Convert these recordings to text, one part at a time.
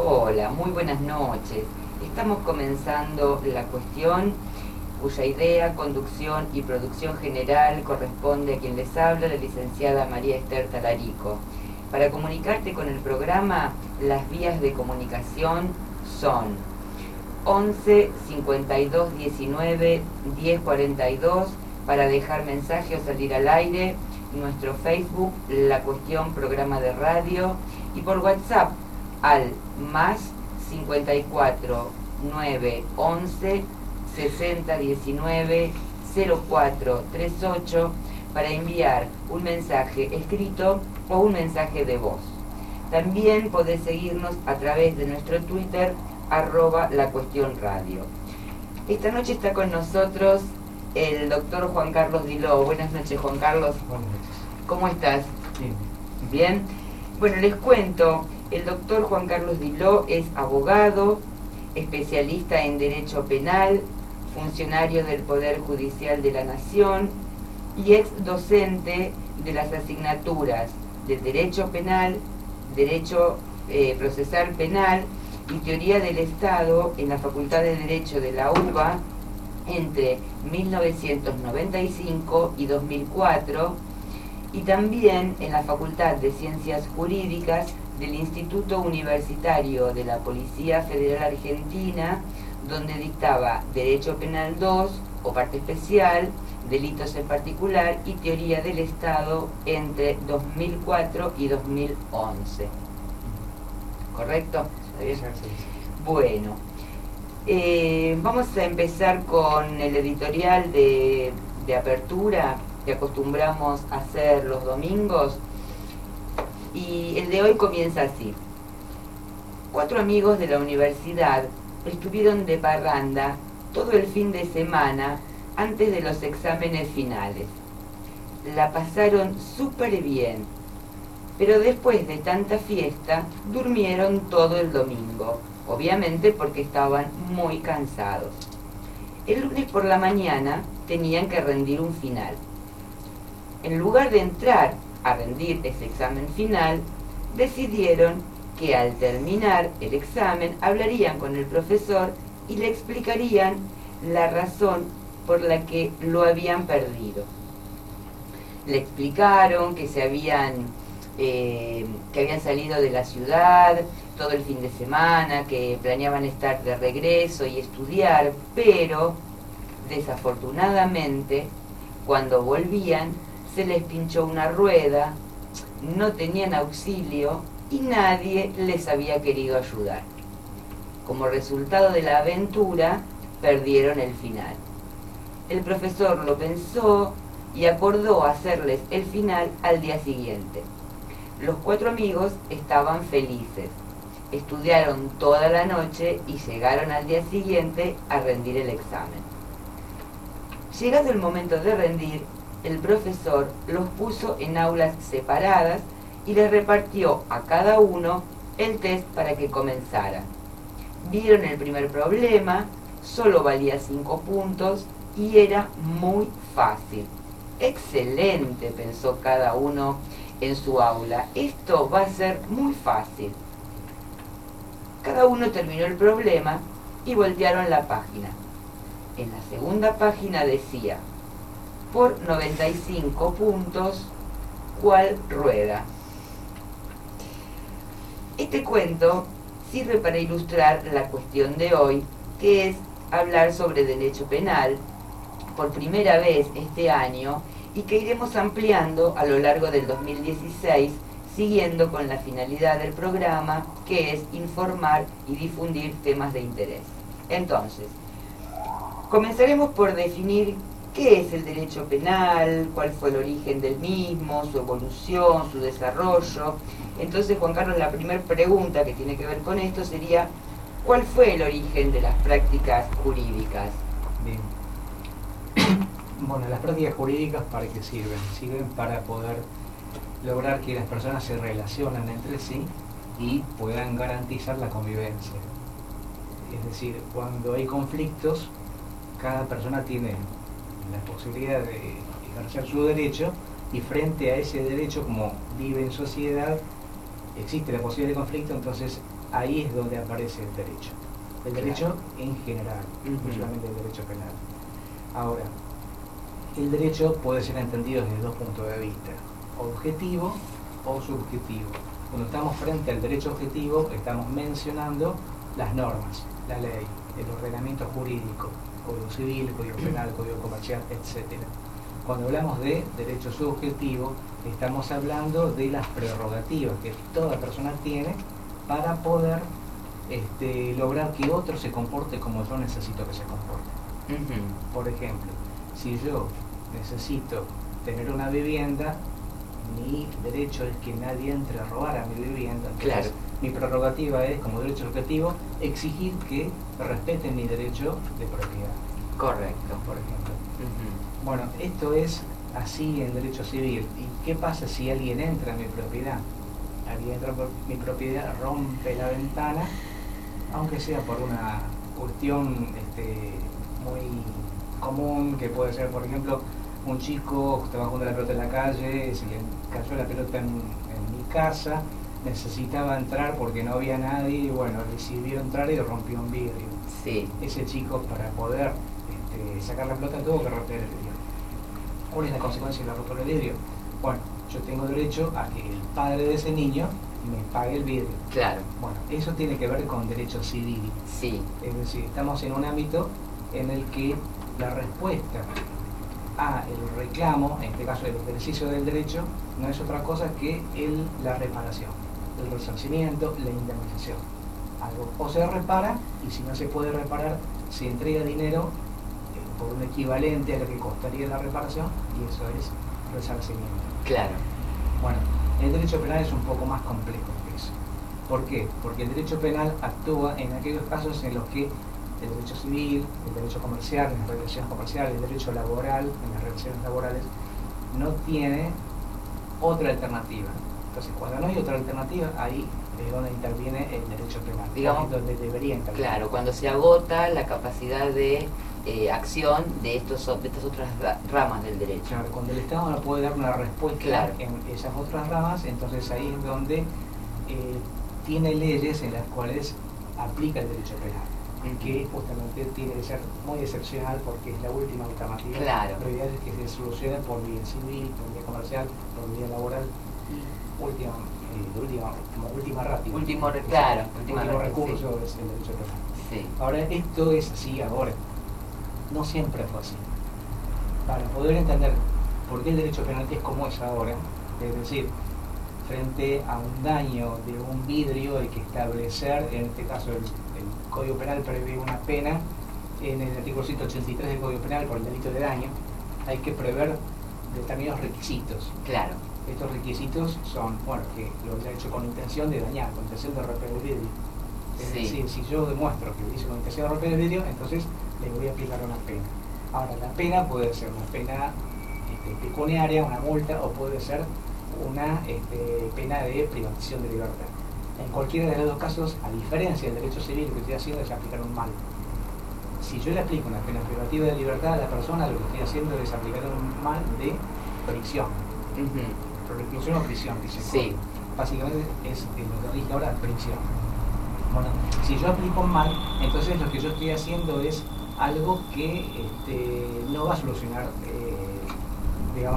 Hola, muy buenas noches. Estamos comenzando la cuestión cuya idea, conducción y producción general corresponde a quien les habla, la licenciada María Esther Talarico. Para comunicarte con el programa, las vías de comunicación son 11 52 19 10 42 para dejar mensaje o salir al aire, nuestro Facebook, La Cuestión Programa de Radio, y por WhatsApp al más 54 9 11 60 19 04 38 para enviar un mensaje escrito o un mensaje de voz. También podés seguirnos a través de nuestro Twitter @lacuestionradio. Esta noche está con nosotros el doctor Juan Carlos Diló. Buenas noches, Juan Carlos. Buenas noches. ¿Cómo estás? Bien. Bien. Bueno, les cuento, el doctor Juan Carlos Diló es abogado, especialista en Derecho Penal, funcionario del Poder Judicial de la Nación y ex docente de las asignaturas de Derecho Penal, Derecho Procesal Penal y Teoría del Estado en la Facultad de Derecho de la UBA entre 1995 y 2004, y también en la Facultad de Ciencias Jurídicas del Instituto Universitario de la Policía Federal Argentina, donde dictaba Derecho Penal 2 o Parte Especial, Delitos en Particular y Teoría del Estado entre 2004 y 2011. ¿Correcto? ¿Está bien? Bueno, vamos a empezar con el editorial de apertura que acostumbramos a hacer los domingos, y el de hoy comienza así. 4 amigos de la universidad estuvieron de parranda todo el fin de semana antes de los exámenes finales. La pasaron súper bien, pero después de tanta fiesta durmieron todo el domingo, obviamente porque estaban muy cansados. El lunes por la mañana tenían que rendir un final. En lugar de entrar a rendir ese examen final, decidieron que al terminar el examen hablarían con el profesor y le explicarían la razón por la que lo habían perdido. Le explicaron que habían salido de la ciudad todo el fin de semana, que planeaban estar de regreso y estudiar, pero desafortunadamente cuando volvían se les pinchó una rueda, no tenían auxilio y nadie les había querido ayudar. Como resultado de la aventura, perdieron el final. El profesor lo pensó y acordó hacerles el final al día siguiente. Los 4 amigos estaban felices. Estudiaron toda la noche y llegaron al día siguiente a rendir el examen. Llegado el momento de rendir, el profesor los puso en aulas separadas y les repartió a cada uno el test para que comenzaran. Vieron el primer problema, solo valía 5 puntos y era muy fácil. Excelente, pensó cada uno en su aula, esto va a ser muy fácil. Cada uno terminó el problema y voltearon la página. En la segunda página decía: por 95 puntos, ¿cuál rueda? Este cuento sirve para ilustrar la cuestión de hoy, que es hablar sobre derecho penal por primera vez este año y que iremos ampliando a lo largo del 2016, siguiendo con la finalidad del programa, que es informar y difundir temas de interés. Entonces, comenzaremos por definir qué es el derecho penal, cuál fue el origen del mismo, su evolución, su desarrollo. Entonces, Juan Carlos, la primera pregunta que tiene que ver con esto sería: ¿cuál fue el origen de las prácticas jurídicas? Bien. Bueno, las prácticas jurídicas, ¿para qué sirven? Sirven para poder lograr que las personas se relacionen entre sí y puedan garantizar la convivencia. Es decir, cuando hay conflictos, cada persona tiene la posibilidad de ejercer su derecho, y frente a ese derecho, como vive en sociedad, existe la posibilidad de conflicto, entonces ahí es donde aparece el derecho. El derecho en general, no solamente el derecho penal. Ahora, el derecho puede ser entendido desde dos puntos de vista, objetivo o subjetivo. Cuando estamos frente al derecho objetivo, estamos mencionando las normas, la ley, el ordenamiento jurídico, código civil, código penal, código comercial, etc. Cuando hablamos de derecho subjetivo, estamos hablando de las prerrogativas que toda persona tiene para poder lograr que otro se comporte como yo necesito que se comporte. Por ejemplo, si yo necesito tener una vivienda, mi derecho es que nadie entre a robar a mi vivienda. Entonces, mi prerrogativa es, como derecho objetivo, exigir que respeten mi derecho de propiedad. Correcto. Por ejemplo. Bueno, esto es así en derecho civil. ¿Y qué pasa si alguien entra en mi propiedad? Alguien entra por mi propiedad, rompe la ventana, aunque sea por una cuestión muy común, que puede ser, por ejemplo, un chico estaba jugando la pelota en la calle, se le cayó la pelota en mi casa, necesitaba entrar porque no había nadie, y bueno, decidió entrar y rompió un vidrio. Sí. Ese chico, para poder sacar la pelota, tuvo que romper el vidrio. ¿Cuál es la consecuencia de la rotura del vidrio? Bueno, yo tengo derecho a que el padre de ese niño me pague el vidrio. Claro. Bueno, eso tiene que ver con derecho civil. Sí. Es decir, estamos en un ámbito en el que la respuesta a el reclamo, en este caso el ejercicio del derecho, no es otra cosa que la reparación, el resarcimiento, la indemnización. Algo o se repara, y si no se puede reparar, se entrega dinero por un equivalente a lo que costaría la reparación, y eso es resarcimiento. Claro. Bueno, el derecho penal es un poco más complejo que eso. ¿Por qué? Porque el derecho penal actúa en aquellos casos en los que el derecho civil, el derecho comercial, en las relaciones comerciales, el derecho laboral, en las relaciones laborales, no tiene otra alternativa. Entonces, cuando no hay otra alternativa, ahí es donde interviene el derecho penal, digamos, donde debería intervenir. Claro, cuando se agota la capacidad de acción de estas otras ramas del derecho. Claro, cuando el Estado no puede dar una respuesta en esas otras ramas, entonces ahí es donde tiene leyes en las cuales aplica el derecho penal, que justamente tiene que ser muy excepcional porque es la última alternativa. Claro. Lo ideal es que se solucione por vía civil, por vía comercial, por vía laboral y última ratio. Último recurso sí. Es el derecho penal. Sí. Ahora, esto es así ahora. No siempre fue así. Para poder entender por qué el derecho penal es como es ahora, es decir, frente a un daño de un vidrio hay que establecer, en este caso el Código Penal prevé una pena, en el artículo 183 del Código Penal por el delito de daño, hay que prever determinados requisitos. Claro. Estos requisitos son, bueno, que lo haya hecho con intención de dañar, con intención de romper el vidrio. Es decir, si yo demuestro que lo hice con intención de romper el vidrio, entonces le voy a aplicar una pena. Ahora, la pena puede ser una pena pecuniaria, una multa, o puede ser una pena de privación de libertad. En cualquiera de los dos casos, a diferencia del derecho civil, lo que estoy haciendo es aplicar un mal. Si yo le aplico una pena privativa de libertad a la persona, lo que estoy haciendo es aplicar un mal de prisión. Reclusión o prisión, dice. Sí. Básicamente es lo que dije ahora, prisión. Bueno, si yo aplico un mal, entonces lo que yo estoy haciendo es algo que no va a solucionar,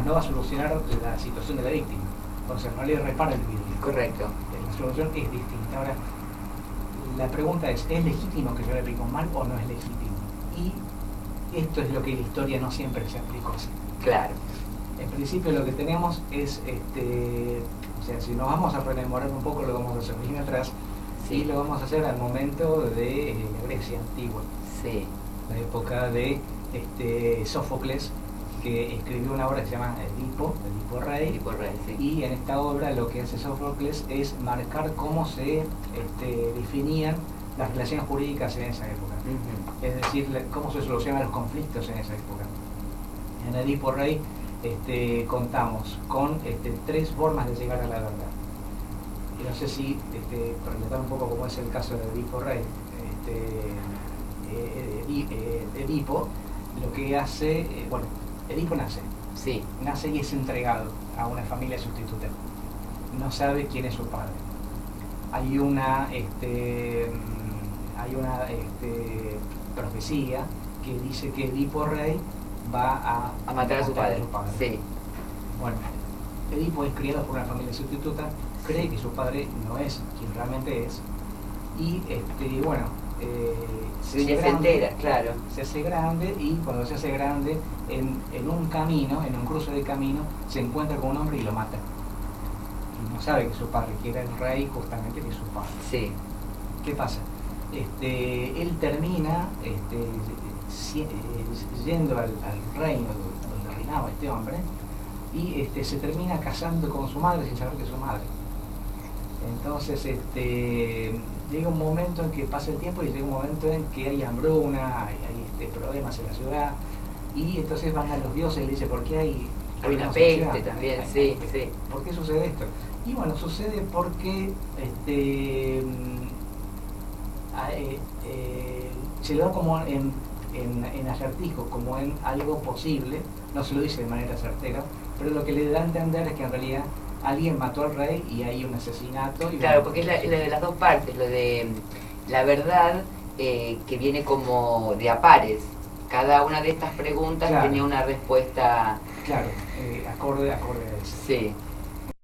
no va a solucionar la situación de la víctima. Entonces no le repara el vidrio. Correcto. La solución es distinta. Ahora, la pregunta es legítimo que yo le aplique un mal o no es legítimo? Y esto es lo que en la historia no siempre se aplicó así. Claro. En principio lo que tenemos es, o sea, si nos vamos a rememorar un poco, lo vamos a hacer bien atrás, sí. Y lo vamos a hacer al momento de la Grecia antigua. Sí. La época de Sófocles, que escribió una obra que se llama Edipo Rey, sí. Y en esta obra lo que hace Sófocles es marcar cómo se definían las relaciones jurídicas en esa época. Es decir, cómo se solucionan los conflictos en esa época. En Edipo Rey contamos con 3 formas de llegar a la verdad. Y no sé si, para relatar un poco cómo es el caso de Edipo Rey, Edipo lo que hace, Edipo nace. Sí. Nace y es entregado a una familia sustituta. No sabe quién es su padre. hay una profecía que dice que Edipo Rey va a matar a su padre. Sí. Bueno, Edipo es criado por una familia sustituta, cree que su padre no es quien realmente es, y se entera, claro. Se hace grande, y cuando se hace grande, en un camino, en un cruce de camino, se encuentra con un hombre y lo mata. Y no sabe que su padre, que era el rey, justamente que es su padre. Sí. ¿Qué pasa? Él termina yendo al reino donde reinaba este hombre, y se termina casando con su madre sin saber que es su madre. Entonces llega un momento en que pasa el tiempo y llega un momento en que hay hambruna, hay problemas en la ciudad, y entonces van a los dioses y le dicen, ¿por qué hay una peste también? Sí, sí. ¿Por qué sucede esto? Y bueno, sucede porque se lo da como en acertijo, como en algo posible, no se lo dice de manera certera, pero lo que le da a entender es que en realidad alguien mató al rey y hay un asesinato. Y claro, porque es la de las dos partes, lo de la verdad que viene como de a pares. Cada una de estas preguntas tenía una respuesta. Claro, acorde a eso. Sí.